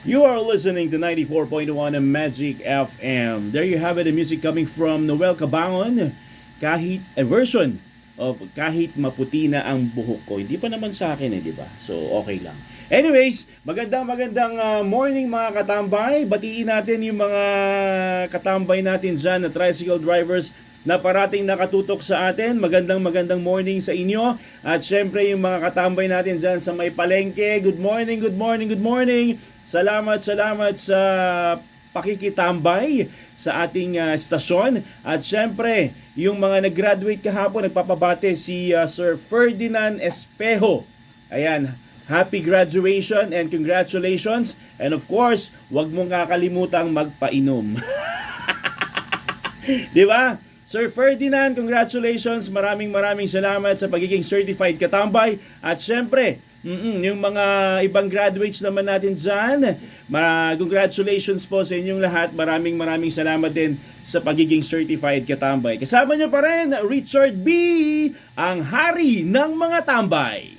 You are listening to 94.1 Magic FM. There you have it, the music coming from Noel Cabangon. Kahit a version of Kahit Maputi Na Ang Buhok Ko. Hindi pa naman sa akin di ba? So okay lang. Anyways, magandang morning mga katambay. Batiin natin yung mga katambay natin dyan na tricycle drivers na parating nakatutok sa atin. Magandang morning sa inyo. At syempre yung mga katambay natin dyan sa may palengke. Good morning. Salamat sa pakikitambay sa ating stasyon. At syempre, yung mga nag-graduate kahapon, nagpapabate si Sir Ferdinand Espejo. Ayan, happy graduation and congratulations. And of course, wag mong kakalimutang magpainom. Di ba? Sir Ferdinand, congratulations. Maraming salamat sa pagiging certified katambay. At syempre, yung mga ibang graduates naman natin dyan, congratulations po sa inyong lahat. Maraming salamat din sa pagiging certified katambay. Kasama nyo pa rin, Richard B., ang hari ng mga tambay.